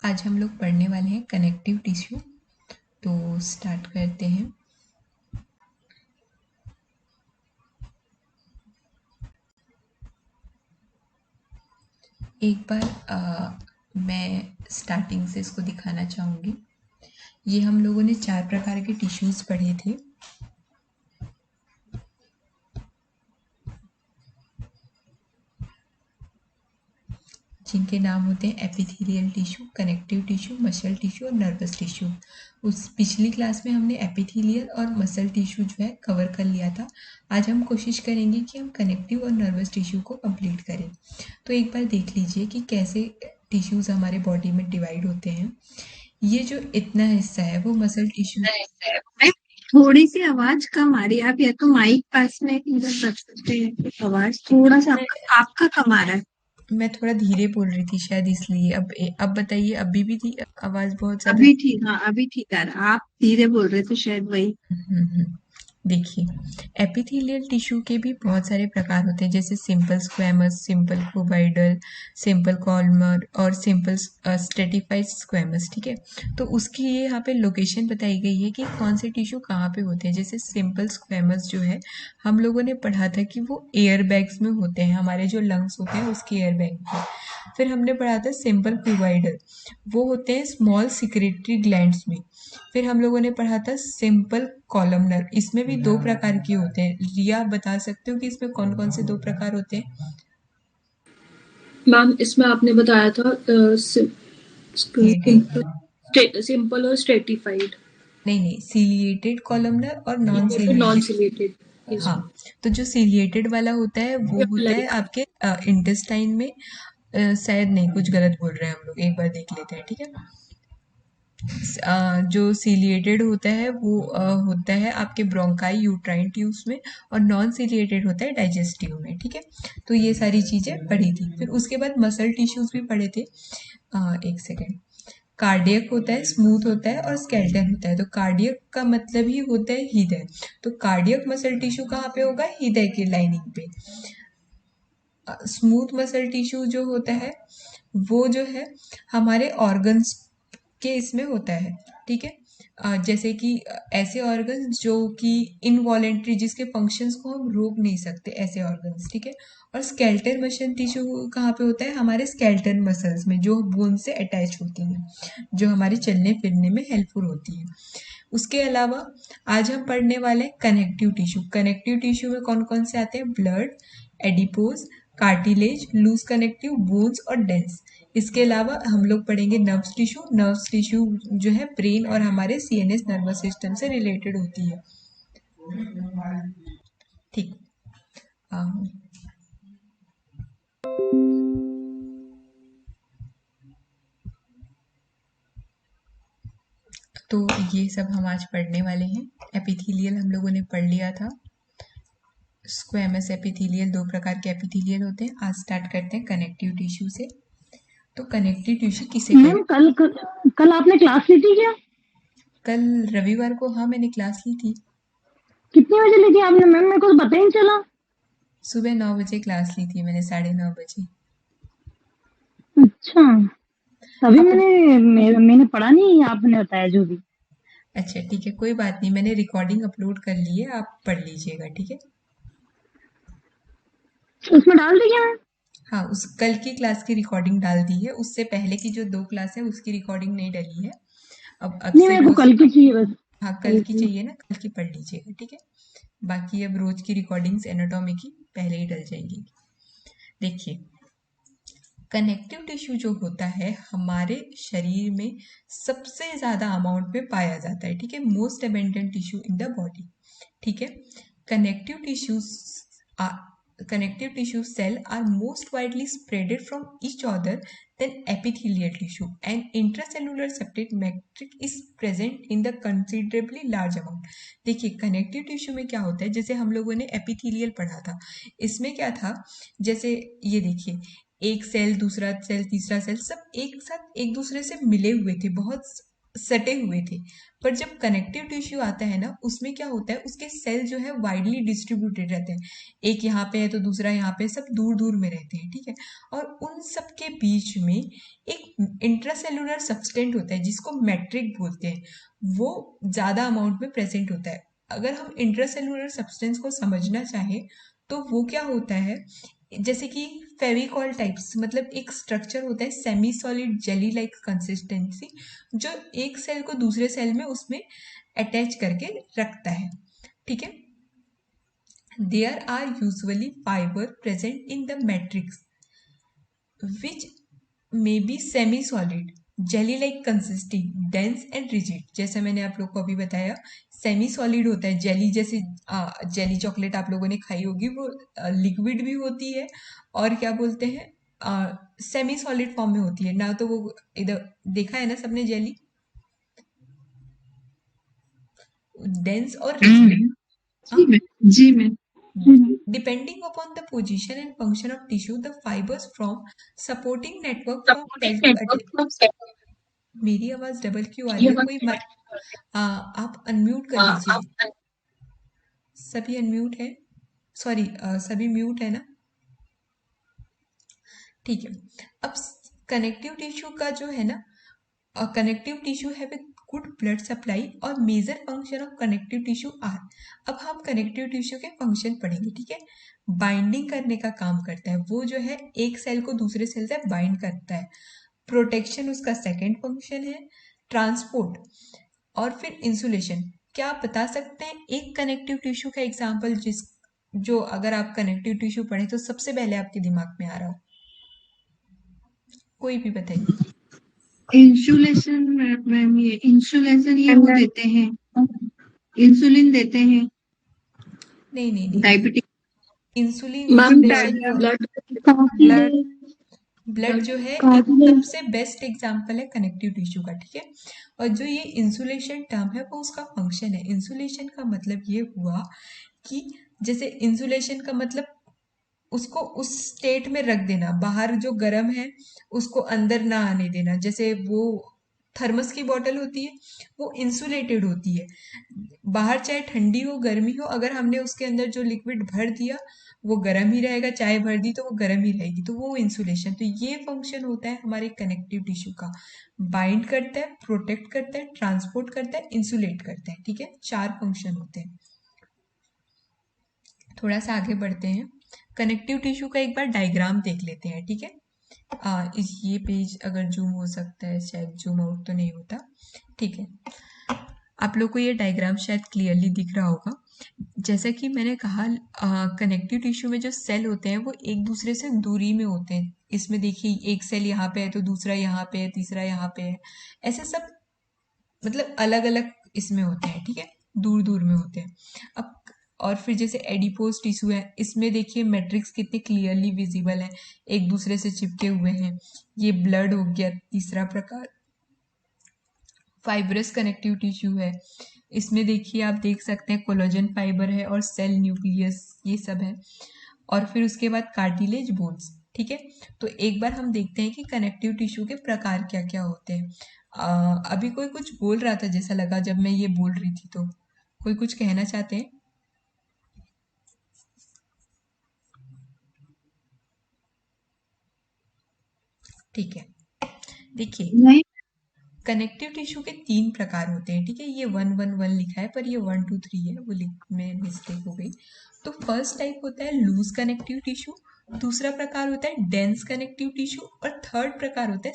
आज हम लोग पढ़ने वाले हैं कनेक्टिव टिश्यू। तो स्टार्ट करते हैं। एक बार मैं स्टार्टिंग से इसको दिखाना चाहूँगी। ये हम लोगों ने 4 प्रकार के टिश्यूज़ पढ़े थे। जिनके नाम होते हैं epithelial tissue, connective tissue, muscle tissue और नर्वस टिश्यू। उस पिछली क्लास में हमने एपिथेलियल और मसल टिश्यू जो है कवर कर लिया था। आज हम कोशिश करेंगे कि हम कनेक्टिव और नर्वस टिश्यू को कंप्लीट करें। तो एक बार देख लीजिए कि कैसे टिश्यूज़ हमारे बॉडी में डिवाइड होते हैं। ये जो इतना हिस्सा है वो मसल टिश्यू। थोड़ी सी आवाज कम आ रही है। आप या तो माइक पास में इधर रख सकते हैं, आवाज थोड़ा सा आपका कम आ रहा है। मैं थोड़ा धीरे बोल रही थी शायद इसलिए। अब बताइए, अभी भी थी आवाज़ बहुत ज़्यादा? अभी ठीक, हाँ अभी ठीक आ रहा है। आप धीरे बोल रहे थे शायद वही। देखिए, एपिथेलियल टिश्यू के भी बहुत सारे प्रकार होते हैं, जैसे simple squamous, simple cuboidal, simple columnar और सिंपल स्ट्रेटिफाइड स्क्वैमस। ठीक है, तो उसकी ये यहाँ पे लोकेशन बताई गई है कि कौन से टिश्यू कहाँ पे होते हैं। जैसे सिंपल स्क्वैमस जो है, हम लोगों ने पढ़ा था कि वो एयर बैग्स में होते हैं, हमारे जो लंग्स होते हैं उसके एयर बैग में। फिर हमने पढ़ा था सिंपल क्यूबॉइडल, वो होते हैं स्मॉल सिक्रेटरी ग्लैंड्स में। फिर हम लोगों ने पढ़ा था सिंपल कॉलमनर, इसमें भी 2 प्रकार के होते हैं। रिया, आप बता सकते हो कि इसमें कौन कौन से 2 प्रकार होते हैं? मैम इसमें आपने बताया था सिंपल और स्ट्रेटिफाइड। नहीं, सिलिएटेड कॉलमनर और नॉन नॉन सिलिएटेड। सिलेटेड। हाँ, तो जो सिलिएटेड वाला होता है वो होता है आपके इंटेस्टाइन में। शायद नहीं, कुछ गलत बोल रहे हैं हम लोग, एक बार देख लेते हैं। ठीक है, जो सिलिएटेड होता है वो होता है आपके ब्रोंकाई यूट्राइन ट्यूब्स में, और नॉन सिलिएटेड होता है डाइजेस्टिव में। ठीक है, तो ये सारी चीज़ें पढ़ी थी। फिर उसके बाद मसल टिश्यूज भी पढ़े थे। एक सेकेंड। कार्डियक होता है, स्मूथ होता है और स्केलेटन होता है। तो कार्डियक का मतलब ही होता है हृदय। तो कार्डियक मसल टिश्यू कहाँ पे होगा? हृदय के लाइनिंग पे। स्मूथ मसल टिश्यू जो होता है वो जो है हमारे ऑर्गन्स के इसमें होता है। ठीक है, जैसे कि ऐसे ऑर्गन्स जो कि इनवॉलेंट्री, जिसके फंक्शंस को हम रोक नहीं सकते, ऐसे ऑर्गन्स। ठीक है, और स्केलेटल मसल टिश्यू कहाँ पे होता है? हमारे स्केलेटल मसल्स में, जो बोन से अटैच होती है, जो हमारे चलने फिरने में हेल्पफुल होती है। उसके अलावा आज हम पढ़ने वाले हैं कनेक्टिव टिश्यू। कनेक्टिव टिश्यू में कौन कौन से आते हैं? Blood, adipose, cartilage, loose connective, bones और डेंस। इसके अलावा हम लोग पढ़ेंगे नर्व्स टिश्यू। नर्व्स टिश्यू जो है ब्रेन और हमारे सीएनएस नर्वस सिस्टम से रिलेटेड होती है। ठीक। तो ये सब हम आज पढ़ने वाले हैं। एपिथेलियल हम लोगों ने पढ़ लिया था। स्क्वेमस एपिथेलियल, 2 प्रकार के एपिथेलियल होते हैं। आज स्टार्ट करते हैं कनेक्टिव टिश्यू से। तो कनेक्टिव टिश्यू किसे कहते मैम कल आपने क्लास ली थी क्या? कल रविवार को, हाँ मैंने क्लास ली थी। कितने बजे ली थी आपने मैम? मेरे को तो पता ही नहीं चला। सुबह 9 बजे क्लास ली थी मैंने, 9:30 बजे। अच्छा, तभी आप मैंने पढ़ा नहीं, आपने बताया जो भी। अच्छा ठीक है, कोई बात नहीं, मैंने रिकॉर्डिंग अपलोड कर ली है, आप पढ़ लीजिएगा। ठीक है, उसमें डाल दी क्या मैम? हाँ उस कल की क्लास की रिकॉर्डिंग डाल दी है। उससे पहले की जो 2 क्लास है उसकी रिकॉर्डिंग नहीं डली है। अब नहीं, से मेरे को रोज। कल की चाहिए बस। हाँ, कल की चाहिए ना, कल की पढ़ लीजिएगा। ठीक है, बाकी अब रोज की रिकॉर्डिंग्स एनाटॉमी की पहले ही डल जाएंगी। देखिए, कनेक्टिव टिश्यू जो होता है हमारे शरीर में सबसे ज्यादा अमाउंट में पाया जाता है। ठीक है, most abundant tissue in the body. ठीक है, connective tissues connective tissue cell are most widely spreaded from each other than epithelial tissue, and intracellular septate matrix is present in the considerably large amount. देखिए, connective tissue में क्या होता है, जैसे हम लोगों ने एपिथेलियल पढ़ा था, इसमें क्या था, जैसे ये देखिए, एक सेल, दूसरा सेल, तीसरा सेल, सब एक साथ एक दूसरे से मिले हुए थे, बहुत सटे हुए थे। पर जब कनेक्टिव टिश्यू आता है ना, उसमें क्या होता है, उसके सेल जो है वाइडली डिस्ट्रीब्यूटेड रहते हैं। एक यहाँ पे है तो दूसरा यहाँ पे, सब दूर दूर में रहते हैं, ठीक है। और उन सब के बीच में एक इंट्रासेलुलर सब्सटेंट होता है जिसको मैट्रिक बोलते हैं, वो ज़्यादा अमाउंट में प्रेजेंट होता है। अगर हम इंट्रासेलुलर सब्सटेंस को समझना चाहें तो वो क्या होता है, जैसे कि फेविकॉल टाइप्स, मतलब एक स्ट्रक्चर होता है semi solid jelly like consistency, जो एक सेल को दूसरे सेल में उसमें अटैच करके रखता है, ठीक है। There are usually fibre present in the matrix which may be semi solid jelly like consisting dense and rigid. जैसे मैंने आप लोग को अभी बताया, सेमी सॉलिड होता है जेली, जैसे जेली चॉकलेट आप लोगों ने खाई होगी, वो लिक्विड भी होती है और क्या बोलते हैं, सेमी सॉलिड फॉर्म में होती है ना। तो वो इधर देखा है ना सबने जेली, डेंस और रिजिड। जी मैम, जी ma'am. Depending upon the position and function of tissue, the fibers from supporting network from cell supporting to network attach। From cell. मेरी आवाज डबल क्यों आ रही है? कोई आप अनम्यूट कर लीजिए। आप सभी अनम्यूट है, सॉरी, सभी म्यूट है ना, ठीक है। अब कनेक्टिव टिश्यू का जो है ना, कनेक्टिव टिश्यू है विद गुड ब्लड सप्लाई और major function of connective tissue are. अब हम कनेक्टिव टिश्यू के फंक्शन पढ़ेंगे, ठीक है। बाइंडिंग करने का काम करता है, वो जो है एक सेल को दूसरे सेल से बाइंड करता है। प्रोटेक्शन उसका सेकेंड फंक्शन है। ट्रांसपोर्ट और फिर इंसुलेशन। क्या आप बता सकते हैं एक कनेक्टिव टिश्यू का एग्जाम्पल, जो अगर आप कनेक्टिव टिश्यू पढ़े तो सबसे पहले आपके दिमाग में आ रहा हो? कोई भी बताइए। इंसुलेशन मैम, ये इंसुलेशन ये वो देते हैं, इंसुलिन देते हैं नहीं नहीं नहीं, डायबिटिक। इंसुलिन मैम इंसुलेशन जो ब्लड ब्लड ब्लड जो है एक कार्टिलेज। सबसे बेस्ट एग्जाम्पल है कनेक्टिव टिश्यू का, ठीक है। और जो ये इंसुलेशन टर्म है वो उसका फंक्शन है। इंसुलेशन का मतलब ये हुआ कि जैसे इंसुलेशन का मतलब उसको उस स्टेट में रख देना, बाहर जो गर्म है उसको अंदर ना आने देना। जैसे वो थर्मस की बोतल होती है, वो इंसुलेटेड होती है, बाहर चाहे ठंडी हो गर्मी हो, अगर हमने उसके अंदर जो लिक्विड भर दिया वो गर्म ही रहेगा, चाय भर दी तो वो गर्म ही रहेगी, तो वो इंसुलेशन। तो ये फंक्शन होता है हमारे कनेक्टिव टिश्यू का, बाइंड करता है, प्रोटेक्ट करता है, ट्रांसपोर्ट करता है, इंसुलेट करता है, ठीक है। 4 फंक्शन होते हैं। थोड़ा सा आगे बढ़ते हैं, कनेक्टिव टिश्यू का एक बार डायग्राम देख लेते हैं, ठीक है। ये पेज अगर जूम हो सकता है, शायद जूम आउट तो नहीं होता, ठीक है। आप लोग को ये डायग्राम शायद क्लियरली दिख रहा होगा। जैसा कि मैंने कहा, कनेक्टिव टिश्यू में जो सेल होते हैं वो एक दूसरे से दूरी में होते हैं। इसमें देखिए एक सेल यहाँ पे है तो दूसरा यहाँ पे है, तीसरा यहाँ पे है, ऐसे सब मतलब अलग अलग इसमें होते हैं, ठीक है, दूर दूर में होते हैं। अब और फिर जैसे एडिपोज टिश्यू है, इसमें देखिए मैट्रिक्स कितने क्लियरली विजिबल है, एक दूसरे से चिपके हुए हैं। ये ब्लड हो गया तीसरा प्रकार। फाइब्रस कनेक्टिव टिश्यू है, इसमें देखिए आप देख सकते हैं कोलेजन फाइबर है और सेल न्यूक्लियस, ये सब है। और फिर उसके बाद कार्टिलेज बोन्स, ठीक है। तो एक बार हम देखते हैं कि कनेक्टिव टिश्यू के प्रकार क्या क्या होते हैं। अभी कोई कुछ बोल रहा था जैसा लगा जब मैं ये बोल रही थी, तो कोई कुछ कहना चाहते हैं? ठीक है, देखिए नहीं, कनेक्टिव टिश्यू के 3 प्रकार होते हैं, ठीक है। ये 111 लिखा है पर ये 123 है, वो लिख में मिस्टेक हो गई। तो फर्स्ट टाइप होता है लूज कनेक्टिव टिश्यू, दूसरा प्रकार होता है डेंस कनेक्टिव टिश्यू और थर्ड प्रकार होता है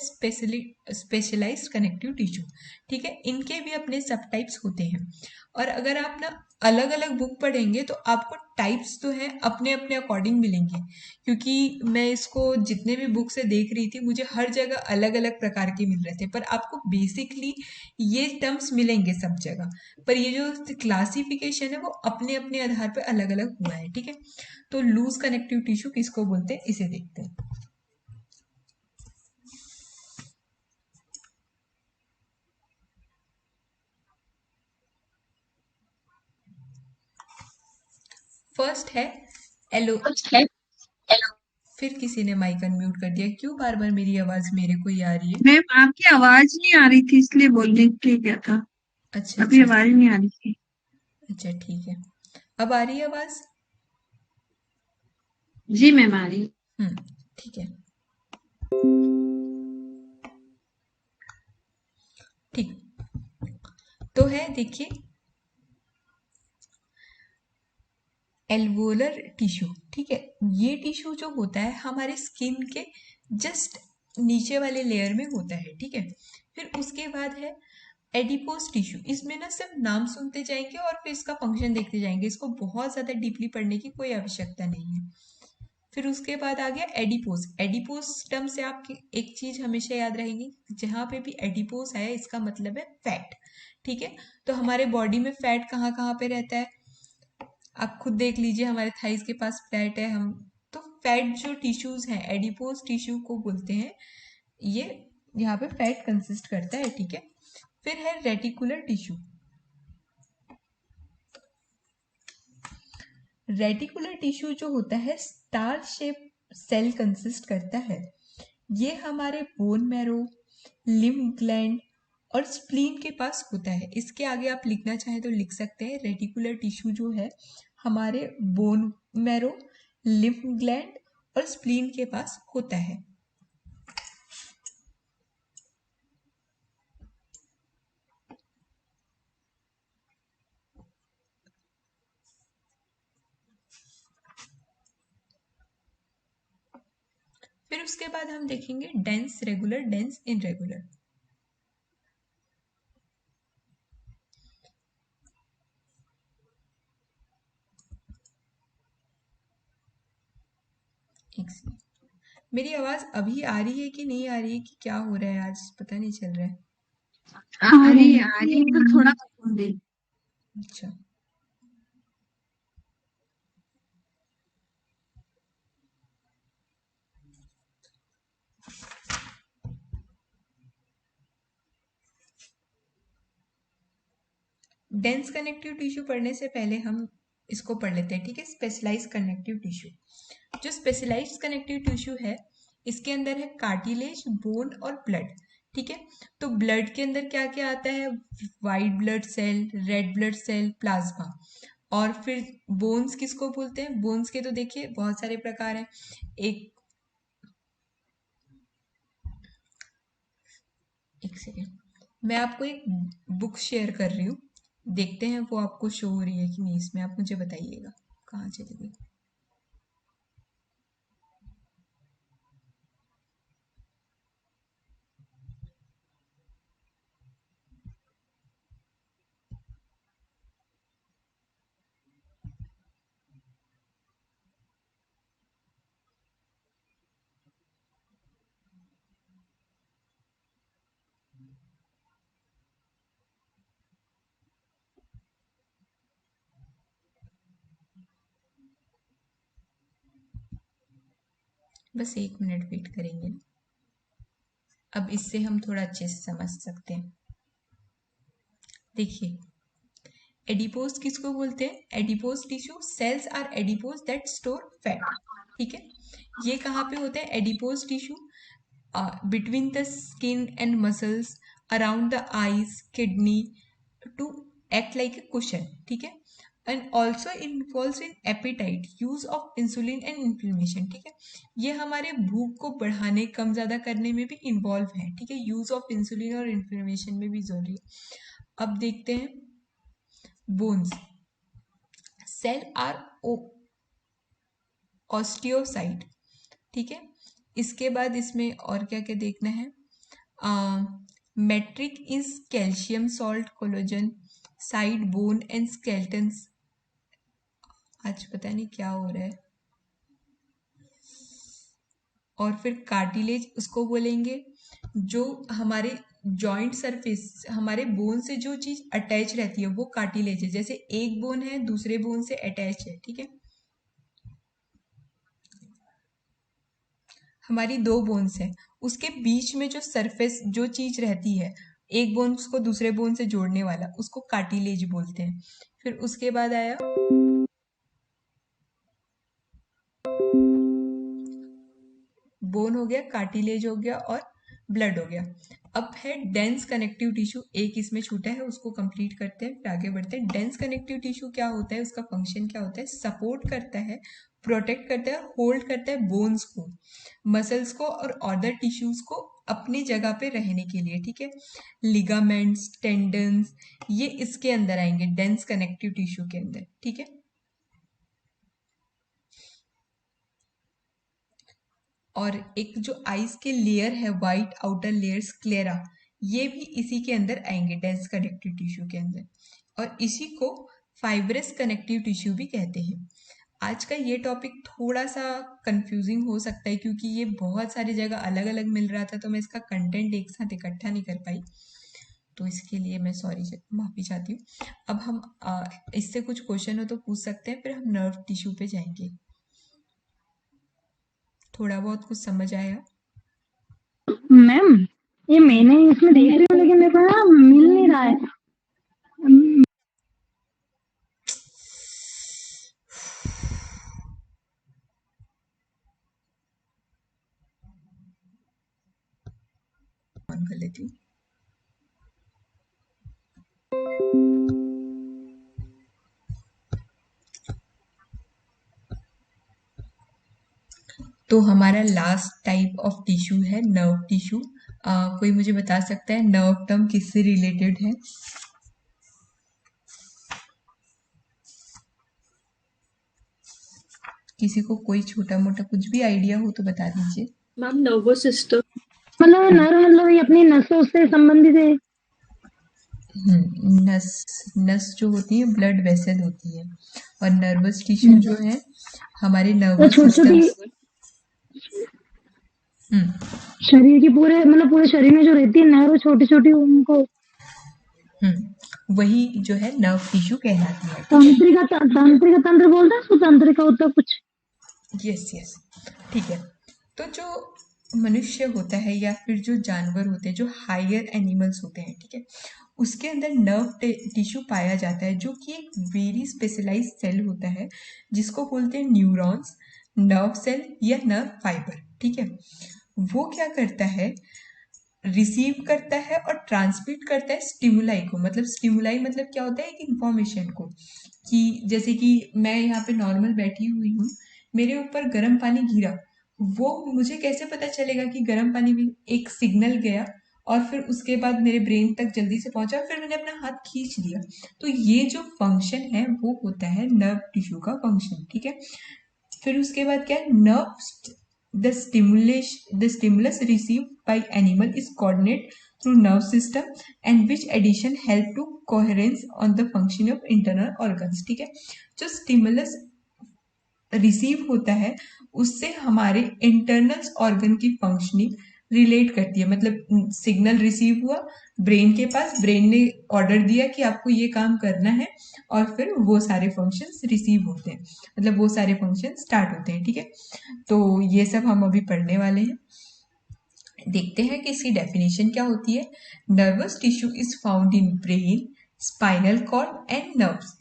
स्पेशलाइज्ड कनेक्टिव टिश्यू, ठीक है। इनके भी अपने सब टाइप्स होते हैं। और अगर आप ना अलग अलग बुक पढ़ेंगे तो आपको टाइप्स तो हैं अपने अपने अकॉर्डिंग मिलेंगे, क्योंकि मैं इसको जितने भी बुक से देख रही थी मुझे हर जगह अलग अलग प्रकार के मिल रहे थे, पर आपको बेसिकली ये टर्म्स मिलेंगे सब जगह। पर ये जो क्लासिफिकेशन है वो अपने अपने आधार पर अलग अलग हुआ है, ठीक है। तो लूज कनेक्टिव टिश्यू किसको बोलते हैं, इसे देखते हैं। फर्स्ट है एलो कुछ है। फिर किसी ने माइक अनम्यूट कर दिया। क्यों बार बार मेरी आवाज मेरे को ही आ रही है? मैम आपकी आवाज नहीं आ रही थी इसलिए बोलने के लिए क्या था। अच्छा अभी अच्छा आवाज नहीं आ रही थी। अच्छा, ठीक है। अब आ रही है आवाज? जी मैम आ रही। ठीक है। ठीक। तो है, देखिए, एल्वोलर टिश्यू। ठीक है, ये टिश्यू जो होता है हमारे स्किन के जस्ट नीचे वाले लेयर में होता है। ठीक है, फिर उसके बाद है एडिपोज टिश्यू। इसमें ना सिर्फ नाम सुनते जाएंगे और फिर इसका फंक्शन देखते जाएंगे, इसको बहुत ज्यादा डीपली पढ़ने की कोई आवश्यकता नहीं है। फिर उसके बाद आ गया एडिपोज। एडिपोज टर्म से आपकी एक चीज हमेशा याद रहेगी, जहां पे भी एडिपोज है इसका मतलब है फैट। ठीक है, तो हमारे बॉडी में फैट कहाँ कहाँ पे रहता है? आप खुद देख लीजिए, हमारे थाइस के पास फैट है। हम तो फैट जो टिश्यूज हैं एडिपोज टिश्यू को बोलते हैं। ये यहाँ पे फैट कंसिस्ट करता है। ठीक है, फिर है रेटिकुलर टिश्यू। रेटिकुलर टिश्यू जो होता है स्टार शेप सेल कंसिस्ट करता है। ये हमारे बोन मैरो, लिम्फ ग्लैंड और स्प्लीन के पास होता है। इसके आगे आप लिखना चाहें तो लिख सकते हैं, रेटिकुलर टिश्यू जो है हमारे बोन मैरो, लिम्फ ग्लैंड और स्प्लीन के पास होता है। फिर उसके बाद हम देखेंगे डेंस रेगुलर, डेंस इनरेगुलर। एक सेकंड, मेरी आवाज अभी आ रही है कि नहीं आ रही है, कि क्या हो रहा है आज पता नहीं चल रहा है। आ रही है तो थोड़ा दे। अच्छा, डेंस कनेक्टिव टिश्यू पढ़ने से पहले हम इसको पढ़ लेते हैं। ठीक है, स्पेशलाइज कनेक्टिव टिश्यू। जो स्पेशलाइज्ड कनेक्टिव टिश्यू है इसके अंदर है कार्टिलेज, बोन और ब्लड। ठीक है, तो ब्लड के अंदर क्या क्या आता है? White blood cell, red blood cell, plasma. और फिर बोन्स किसको बोलते हैं? बोन्स के तो देखिए बहुत सारे प्रकार हैं। एक सेकेंड, मैं आपको एक बुक शेयर कर रही हूँ, देखते हैं वो आपको शो हो रही है कि नहीं। इसमें आप मुझे बताइएगा कहाँ चली गई। बस 1 मिनट वेट करेंगे, अब इससे हम थोड़ा अच्छे से समझ सकते हैं। देखिए, एडिपोज किसको बोलते हैं? Adipose tissue cells are adipose that store fat. ठीक है, ये कहाँ पे होते हैं? Adipose tissue between the skin and muscles around the eyes, kidney to act like a cushion. ठीक है, and also involve in appetite, use of insulin and inflammation. ठीक है, ये हमारे भूख को बढ़ाने कम ज्यादा करने में भी इन्वॉल्व है। ठीक है, यूज ऑफ इंसुलिन और इन्फ्लेमेशन में भी जरूरी है। अब देखते हैं बोन्स। Cell are osteocyte. ठीक है, इसके बाद इसमें और क्या क्या देखना है? Matrix is calcium salt, collagen, side bone and skeletons. आज पता नहीं क्या हो रहा है। और फिर कार्टिलेज उसको बोलेंगे जो हमारे जॉइंट सरफेस, हमारे बोन से जो चीज अटैच रहती है वो कार्टिलेज है। जैसे एक बोन है दूसरे बोन से अटैच है। ठीक है, हमारी 2 बोन्स हैं, उसके बीच में जो सरफेस जो चीज रहती है, एक बोन को दूसरे बोन से जोड़ने वाला, उसको कार्टिलेज बोलते हैं। फिर उसके बाद आया बोन हो गया, कार्टिलेज हो गया और ब्लड हो गया। अब है डेंस कनेक्टिव टिश्यू, एक इसमें छूटा है, उसको कंप्लीट करते हैं फिर आगे बढ़ते हैं। डेंस कनेक्टिव टिश्यू क्या होता है, उसका फंक्शन क्या होता है, सपोर्ट करता है, प्रोटेक्ट करता है, होल्ड करता है बोन्स को, मसल्स को और अदर टिश्यूज को अपनी जगह पे रहने के लिए, ठीक है। लिगामेंट्स, टेंडन्स, ये इसके अंदर आएंगे डेंस कनेक्टिव टिश्यू के अंदर, ठीक है। और एक जो आइस के लेयर है, वाइट आउटर लेयर स्क्लेरा, ये भी इसी के अंदर आएंगे डेंस कनेक्टिव टिश्यू के अंदर, और इसी को फाइब्रस कनेक्टिव टिश्यू भी कहते हैं। आज का ये टॉपिक थोड़ा सा कंफ्यूजिंग हो सकता है क्योंकि ये बहुत सारी जगह अलग अलग मिल रहा था, तो मैं इसका कंटेंट एक साथ इकट्ठा नहीं कर पाई, तो इसके लिए मैं सॉरी, माफी चाहती हूँ। अब हम इससे कुछ क्वेश्चन हो तो पूछ सकते हैं, फिर हम नर्व टिश्यू पे जाएंगे। थोड़ा बहुत कुछ समझ आया? मैम ये मैंने इसमें देख रही हूँ लेकिन मेरे को ना मिल नहीं रहा है। ऑन कर लेती हूँ। तो हमारा लास्ट टाइप ऑफ टिश्यू है नर्व टिश्यू। कोई मुझे बता सकता है नर्व टर्म किससे रिलेटेड है? किसी को कोई छोटा मोटा कुछ भी आइडिया हो तो बता दीजिए। Ma'am nervous system. मतलब नर्व मतलब ये अपनी नसों से संबंधित है। नस जो होती है ब्लड वेसल होती है, और नर्वस टिश्यू जो है हमारे नर्वस छोटी सिस्टम। छोटी शरीर की पूरे मतलब पूरे शरीर में जो रहती है नर्व छोटी छोटी उनको वही जो है नर्व टिश्यू कहलाती है। तांत्रिका तंत्र बोलता है उसको, तंत्रिका होता है कुछ। यस यस, ठीक है। तो जो मनुष्य होता है या फिर जो जानवर होते हैं, जो हायर एनिमल्स होते हैं, ठीक है, उसके अंदर नर्व टिश्यू पाया जाता है, जो कि एक वेरी स्पेशलाइज्ड सेल होता है जिसको बोलते हैं न्यूरॉन्स, नर्व सेल या नर्व फाइबर, ठीक है। वो क्या करता है, रिसीव करता है और ट्रांसमिट करता है स्टिमुलाई को। मतलब स्टिमुलाई मतलब क्या होता है, एक इंफॉर्मेशन को, कि जैसे कि मैं यहाँ पे नॉर्मल बैठी हुई हूँ, मेरे ऊपर गर्म पानी गिरा, वो मुझे कैसे पता चलेगा कि गर्म पानी में एक सिग्नल गया और फिर उसके बाद मेरे ब्रेन तक जल्दी से पहुंचा, फिर मैंने अपना हाथ खींच लिया। तो ये जो फंक्शन है वो होता है नर्व टिश्यू का फंक्शन, ठीक है। फिर उसके बाद क्या है, nerve the stimulus received by animal is coordinate through nerve system and which addition help to coherence on the function of internal organs, ठीक है। जो स्टिमुलस रिसीव होता है उससे हमारे इंटरनल ऑर्गन की फंक्शनिंग रिलेट करती है। मतलब सिग्नल रिसीव हुआ ब्रेन के पास, ब्रेन ने ऑर्डर दिया कि आपको ये काम करना है, और फिर वो सारे फंक्शंस रिसीव होते हैं, मतलब वो सारे फंक्शन स्टार्ट होते हैं, ठीक है। तो ये सब हम अभी पढ़ने वाले हैं। देखते हैं कि इसकी डेफिनेशन क्या होती है। Nervous tissue is found in brain, spinal cord and nerves.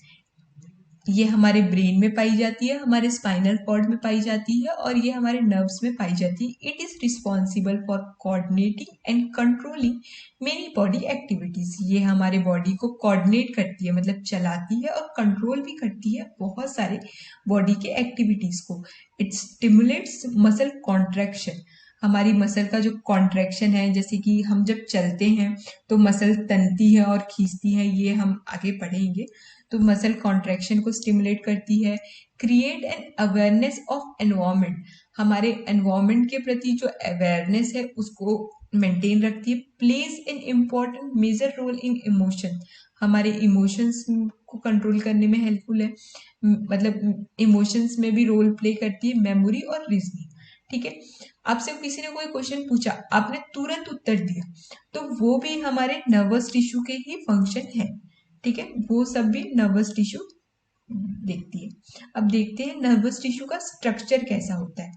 ये हमारे ब्रेन में पाई जाती है, हमारे स्पाइनल कॉर्ड में पाई जाती है, और ये हमारे नर्व्स में पाई जाती है। It is responsible for coordinating and controlling many body activities. ये हमारे बॉडी को कोऑर्डिनेट करती है, मतलब चलाती है, और कंट्रोल भी करती है बहुत सारे बॉडी के एक्टिविटीज को। It stimulates muscle contraction. हमारी मसल का जो कॉन्ट्रैक्शन है, जैसे कि हम जब चलते हैं तो मसल तनती है और खींचती है, ये हम आगे पढ़ेंगे। तो मसल कॉन्ट्रैक्शन को स्टिमुलेट करती है। Create an awareness of environment. हमारे एनवायरमेंट के प्रति जो अवेयरनेस है उसको मेंटेन रखती है। Plays an important major role in emotion. हमारे इमोशंस को कंट्रोल करने में हेल्पफुल है, मतलब इमोशंस में भी रोल प्ले करती है। मेमोरी और रीजनिंग, ठीक है। आपसे किसी ने कोई क्वेश्चन पूछा, आपने तुरंत उत्तर दिया, तो वो भी हमारे नर्वस टिश्यू के ही फंक्शन है, ठीक है। वो सब भी नर्वस टिश्यू देखती है। अब देखते हैं नर्वस टिश्यू का स्ट्रक्चर कैसा होता है।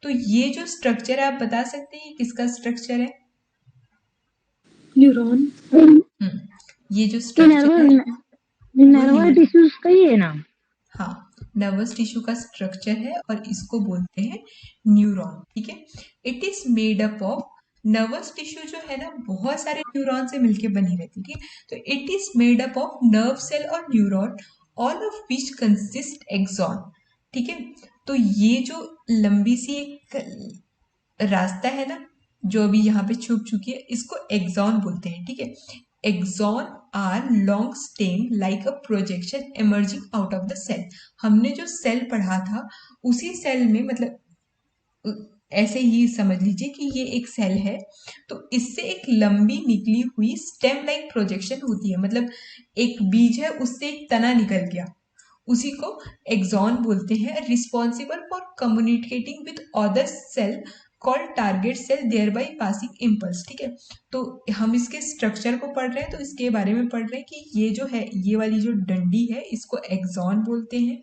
तो ये जो स्ट्रक्चर है, आप बता सकते हैं किसका स्ट्रक्चर है? न्यूरॉन। ये जो स्ट्रक्चर है नर्वस टिश्यूज का ही है ना? हाँ, नर्वस टिश्यू का स्ट्रक्चर है और इसको बोलते हैं न्यूरॉन, ठीक है। It is made up of, nervous tissue जो है ना बहुत सारे न्यूरॉन से मिलके बनी रहती है, ठीक है। तो it is made up of nerve cell और neuron, all of which consist axon, ठीक है। तो ये जो लंबी सी एक रास्ता है ना जो अभी यहाँ पे छुप चुकी है, इसको एक्सॉन बोलते हैं, ठीक है। Axon are long stem like a projection emerging out of the cell. हमने जो सेल पढ़ा था उसी सेल में, मतलब ऐसे ही समझ लीजिए कि ये एक सेल है, तो इससे एक लंबी निकली हुई स्टेम लाइक प्रोजेक्शन होती है, मतलब एक बीज है उससे एक तना निकल गया, उसी को एक्सॉन बोलते हैं। Responsible for communicating with other cell called target cell there by passing impulse, ठीक है। तो हम इसके स्ट्रक्चर को पढ़ रहे हैं, तो इसके बारे में पढ़ रहे हैं कि ये जो है, ये वाली जो डंडी है इसको एक्सॉन बोलते हैं,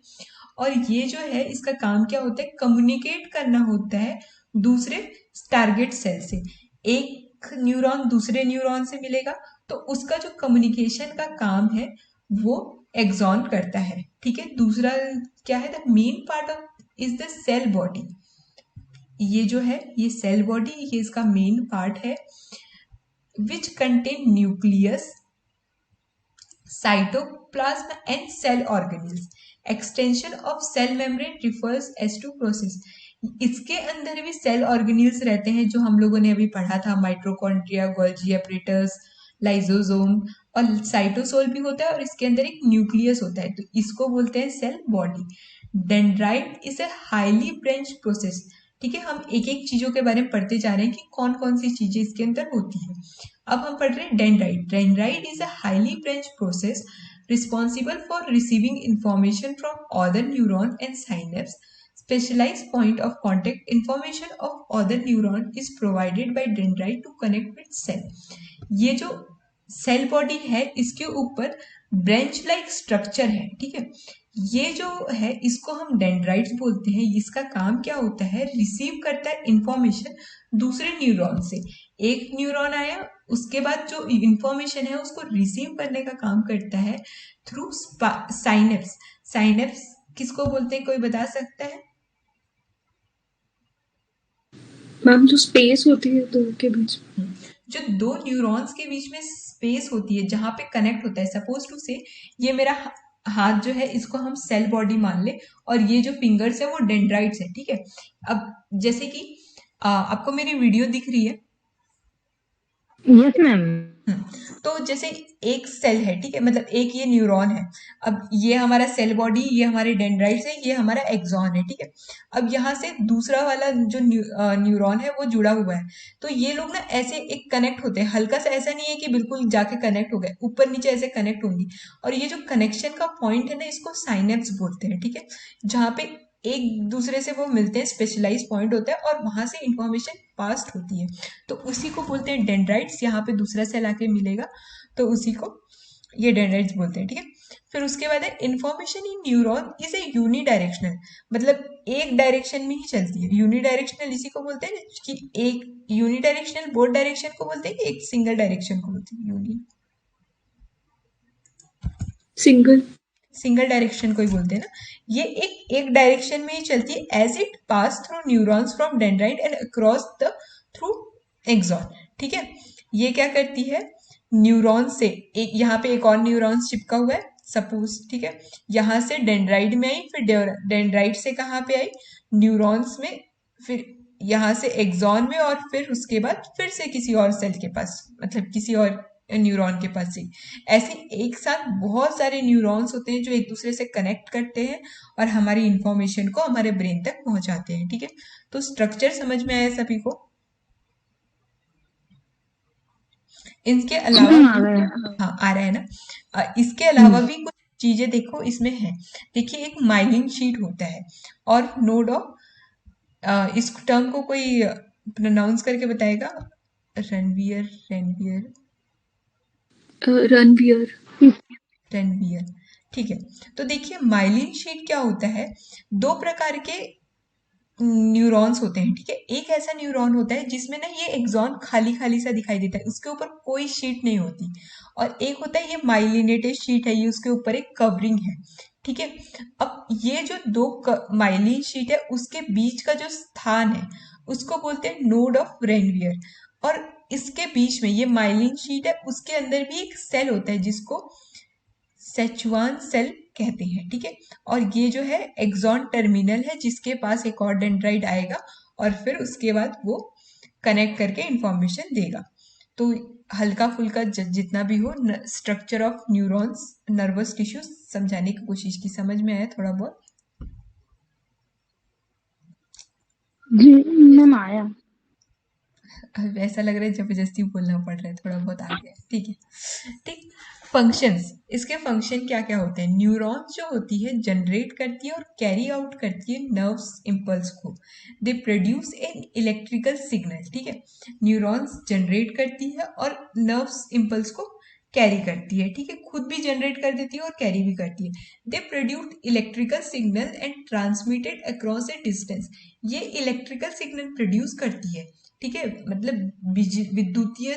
और ये जो है इसका काम क्या होता है, कम्युनिकेट करना होता है दूसरे टारगेट सेल से। एक न्यूरॉन दूसरे न्यूरॉन से मिलेगा तो उसका जो कम्युनिकेशन का काम है वो एक्सॉन करता है, ठीक है। दूसरा क्या है, the main part of is the cell body. ये जो है ये सेल बॉडी, ये इसका मेन पार्ट है, which contain nucleus, cytoplasm and cell organelles. Extension of cell membrane refers as to process. इसके अंदर भी सेल ऑर्गेनिल्स रहते हैं जो हम लोगों ने अभी पढ़ा था, माइटोकॉन्ड्रिया, गोल्जी एपरेटस, लाइजोसोम और साइटोसोल भी होता है, और इसके अंदर एक न्यूक्लियस होता है, तो इसको बोलते हैं cell body. Dendrite is a highly branch process, ठीक है। हम एक एक चीजों के बारे में पढ़ते जा रहे हैं कि कौन कौन सी चीजें इसके अंदर होती है। अब हम पढ़ रहे हैं dendrite. Dendrite is a highly branch process responsible for receiving information from other neuron and synapse. Specialized point of contact information of other neuron is provided by dendrite to connect with cell. ये जो cell body है इसके ऊपर branch like structure है, ठीक है। ये जो है इसको हम डेंड्राइट्स बोलते हैं। इसका काम क्या होता है, रिसीव करता है इंफॉर्मेशन दूसरे न्यूरॉन से। एक न्यूरॉन आया, उसके बाद जो इंफॉर्मेशन है उसको रिसीव करने का काम करता है थ्रू साइनेप्स। साइनेप्स किसको बोलते हैं, कोई बता सकता है? मैम जो स्पेस होती है दो के बीच में, जो दो न्यूरॉन्स के बीच में स्पेस होती है जहां पे कनेक्ट होता है, सपोज टू से ये मेरा हाथ जो है इसको हम सेल बॉडी मान ले, और ये जो फिंगर्स है वो डेंड्राइट्स है, ठीक है। अब जैसे कि आपको मेरी वीडियो दिख रही है? Yes ma'am. तो जैसे एक सेल है, ठीक है, मतलब एक ये न्यूरॉन है। अब ये हमारा सेल बॉडी, ये हमारे डेंड्राइट्स है, ये हमारा एक्सॉन है, ठीक है। अब यहाँ से दूसरा वाला जो न्यूरॉन है वो जुड़ा हुआ है, तो ये लोग ना ऐसे एक कनेक्ट होते हैं, हल्का सा, ऐसा नहीं है कि बिल्कुल जाके कनेक्ट हो गए, ऊपर नीचे ऐसे कनेक्ट होंगी। और ये जो कनेक्शन का पॉइंट है ना इसको साइनेप्स बोलते हैं, ठीक है। जहाँ पे एक दूसरे से वो मिलते हैं, स्पेशलाइज पॉइंट होता है और वहां से इंफॉर्मेशन पास्ट होती है, तो उसी को बोलते हैं डेंड्राइट्स। यहाँ पे दूसरा सेल आके मिलेगा तो उसी को ये डेंड्राइट्स बोलते हैं, ठीक है। फिर उसके बाद है information in neuron is a unidirectional, मतलब एक डायरेक्शन में ही चलती है। यूनिडायरेक्शनल इसी को बोलते हैं कि एक यूनिडायरेक्शनल बोथ डायरेक्शन को बोलते हैं कि एक सिंगल डायरेक्शन को बोलते हैं यूनि, सिंगल डायरेक्शन को ही बोलते हैं ना। ये एक डायरेक्शन में ही चलती है, as it pass through neurons from dendrite and across the through axon, ठीक है। ये क्या करती है, न्यूरॉन से एक, यहाँ पे एक और न्यूरॉन चिपका हुआ है सपोज, ठीक है। यहाँ से डेंड्राइट में आई, फिर डेंड्राइट से कहाँ पे आई, न्यूरॉन्स में, फिर यहाँ से एक्सॉन में, और फिर उसके बाद फिर से किसी और सेल के पास, मतलब किसी और न्यूरॉन के पास ही। ऐसे एक साथ बहुत सारे न्यूरॉन्स होते हैं जो एक दूसरे से कनेक्ट करते हैं और हमारी इंफॉर्मेशन को हमारे ब्रेन तक पहुंचाते हैं, ठीक है। तो स्ट्रक्चर समझ में आया सभी को? इनके अलावा हाँ आ रहा है ना, इसके अलावा भी कुछ चीजें देखो इसमें है। देखिए एक माइलिन शीट होता है, और नोड ऑफ, इस टर्म को कोई प्रोनाउंस करके बताएगा? रणवीर, रणवीर, रणवीर, ठीक है। तो देखिए माइलिन शीट क्या होता है, दो प्रकार के न्यूरॉन्स होते हैं, ठीक है। एक ऐसा न्यूरॉन होता है जिसमें ना ये एक्सॉन खाली खाली सा दिखाई देता है, उसके ऊपर कोई शीट नहीं होती, और एक होता है ये माइलिनेटेड शीट है, ये उसके ऊपर एक कवरिंग है, ठीक है। अब ये जो दो माइलिन शीट है उसके बीच का जो स्थान है उसको बोलते हैं नोड ऑफ रेनवियर। और इसके बीच में ये माइलिन शीट है, उसके अंदर भी एक सेल होता है जिसको सेचुआन सेल कहते हैं, ठीक है। और ये जो है एक्सॉन टर्मिनल है जिसके पास एक और डेंड्राइट आएगा और फिर उसके बाद वो कनेक्ट करके इंफॉर्मेशन देगा। तो हल्का फुल्का जितना भी हो, structure of neurons, nervous tissue समझाने की कोशिश की। समझ में आया थोड़ा बहुत? जी मैम आया। अब ऐसा लग रहा है जबरदस्ती बोलना पड़ रहा है, थोड़ा बहुत आ गया, ठीक है। ठीक। फंक्शंस, इसके फंक्शन क्या क्या होते हैं? न्यूरॉन्स जो होती है जनरेट करती है और कैरी आउट करती है नर्व्स इम्पल्स को। They produce an electrical signal, ठीक है। न्यूरॉन्स जनरेट करती है और नर्व्स इम्पल्स को कैरी करती है, ठीक है। खुद भी जनरेट कर देती है और कैरी भी करती है। They produce electrical signal and transmitted across A distance. ये इलेक्ट्रिकल सिग्नल प्रोड्यूस करती है, ठीक है। मतलब विद्युतीय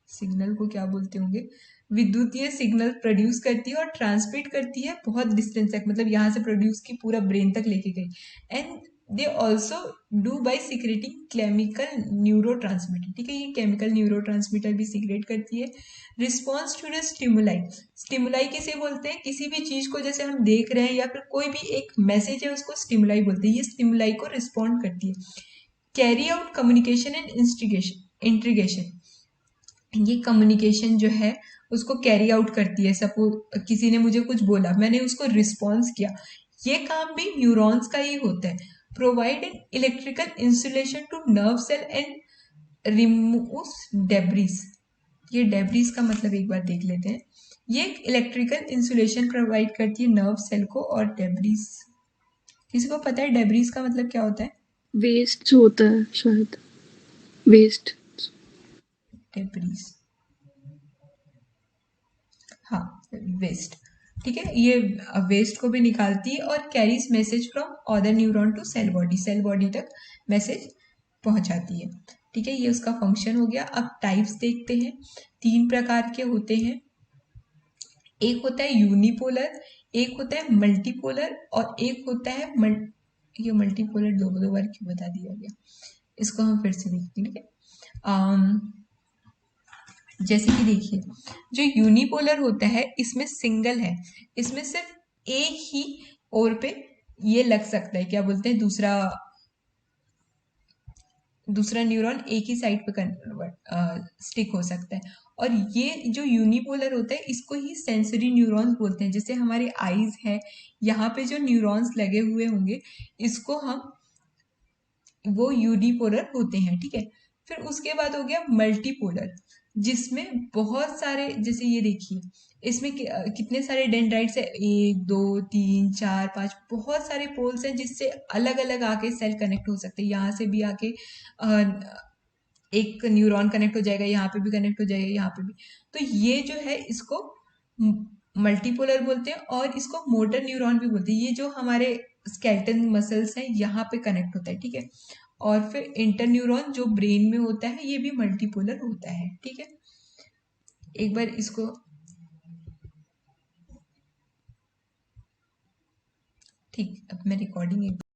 सिग्नल को क्या बोलते होंगे, विद्युतीय सिग्नल प्रोड्यूस करती है और ट्रांसमिट करती है बहुत डिस्टेंस तक, मतलब यहाँ से प्रोड्यूस की पूरा ब्रेन तक लेके गई। And they also do by secreting chemical neurotransmitter, ठीक है। ये केमिकल न्यूरो ट्रांसमीटर भी सिक्रेट करती है। Response to the stimuli, stimuli किसे बोलते हैं? किसी भी चीज को जैसे हम देख रहे हैं या फिर कोई भी एक मैसेज है उसको स्टिमुलाई बोलते हैं। ये स्टिमुलाई को रिस्पॉन्ड करती है। Carry out communication and integration, ये कम्युनिकेशन जो है उसको कैरी आउट करती है। सपोज किसी ने मुझे कुछ बोला, मैंने उसको रिस्पॉन्स किया, ये काम भी न्यूरॉन्स का ही होता है। Provide an electrical insulation to nerve cell and remove debris. ये डेब्रिस का मतलब एक बार देख लेते हैं। ये एक इलेक्ट्रिकल इंसुलेशन प्रोवाइड करती है नर्व सेल को। और डेब्रिस, किसी को पता है डेब्रिस का मतलब क्या होता है? वेस्ट जो होता है शायद, वेस्ट। डेब्रिस, हाँ, वेस्ट, ठीक है। ये वेस्ट को भी निकालती है और carries message from other neuron to cell body, cell body तक मैसेज पहुंचाती है, ठीक है। ये उसका फंक्शन हो गया। अब टाइप्स देखते हैं। 3 प्रकार के होते हैं। एक होता है यूनिपोलर, एक होता है मल्टीपोलर और एक होता है ये मल्टीपोलर दो दो बार क्यों बता दिया गया, इसको हम फिर से देखते हैं, ठीक है। जैसे कि देखिए, जो यूनिपोलर होता है इसमें सिंगल है, इसमें सिर्फ एक ही ओर पे ये लग सकता है, क्या बोलते हैं, दूसरा दूसरा न्यूरॉन एक ही साइड पे स्टिक हो सकता है। और ये जो यूनिपोलर होता है इसको ही सेंसरी न्यूरॉन्स बोलते हैं। जैसे हमारे आईज है, यहाँ पे जो न्यूरॉन्स लगे हुए होंगे इसको हम, वो यूनिपोलर होते हैं, ठीक है। फिर उसके बाद हो गया मल्टीपोलर, जिसमें बहुत सारे, जैसे ये देखिए, इसमें कितने सारे डेंड्राइट्स है, 1 2 3 4 5, बहुत सारे पोल्स हैं जिससे अलग अलग आके सेल कनेक्ट हो सकते हैं। यहाँ से भी आके एक न्यूरॉन कनेक्ट हो जाएगा, यहाँ पे भी कनेक्ट हो जाएगा, यहाँ पे भी। तो ये जो है इसको मल्टीपोलर बोलते हैं और इसको मोटर न्यूरॉन भी बोलते हैं। ये जो हमारे स्केलेटन मसल्स हैं यहाँ पे कनेक्ट होता है, ठीक है। और फिर इंटरन्यूरॉन जो ब्रेन में होता है ये भी मल्टीपोलर होता है, ठीक है। एक बार इसको, ठीक, अब मैं रिकॉर्डिंग